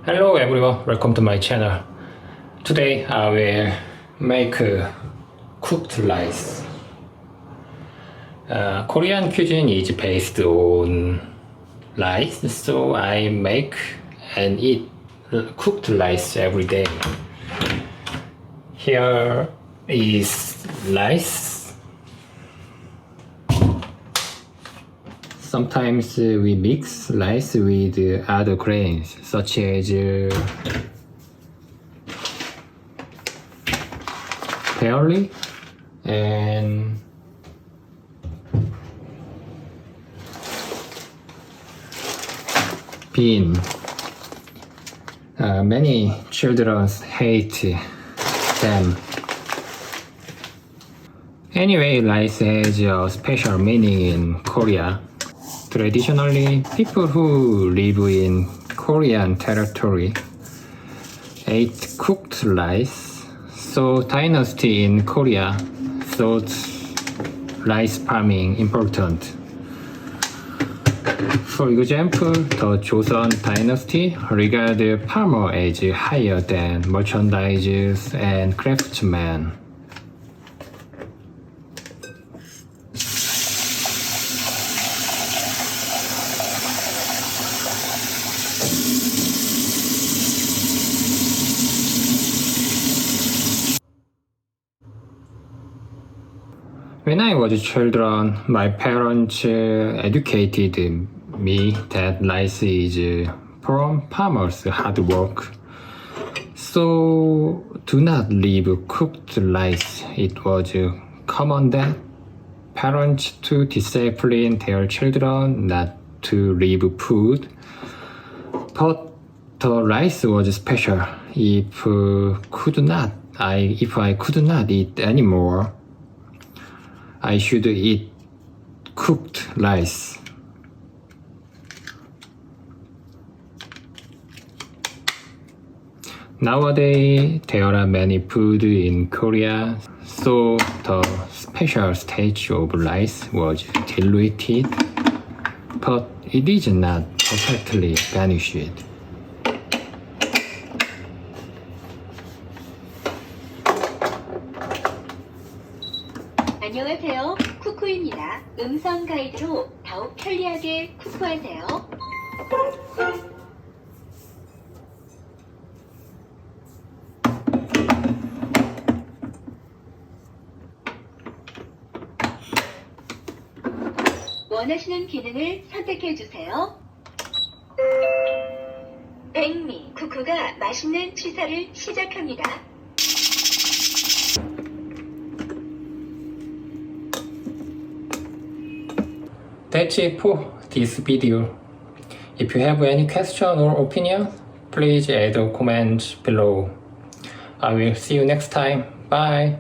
Hello everyone, welcome to my channel. Today I will make cooked rice. Korean cuisine is based on rice, so I make and eat cooked rice every day. Here is rice. Sometimes we mix rice with other grains such as barley and bean. Many children hate them. Anyway, rice has a special meaning in Korea. Traditionally, people who live in Korean territory ate cooked rice, so dynasty in Korea thought rice farming important. For example, the Joseon dynasty regarded farmer as higher than merchandisers and craftsmen. When I was a children, my parents educated me that rice is from farmers' hard work. So do not leave cooked rice. It was common that parents to discipline their children not to leave food. But the rice was special. If I could not eat anymore, I should eat cooked rice. Nowadays, there are many food in Korea, so the special stage of rice was diluted, but it is not perfectly vanished. 안녕하세요. 쿠쿠입니다. 음성 가이드로 더욱 편리하게 쿠쿠하세요. 원하시는 기능을 선택해 주세요. 백미 쿠쿠가 맛있는 취사를 시작합니다. That's it for this video. If you have any question or opinion, please add a comment below. I will see you next time. Bye.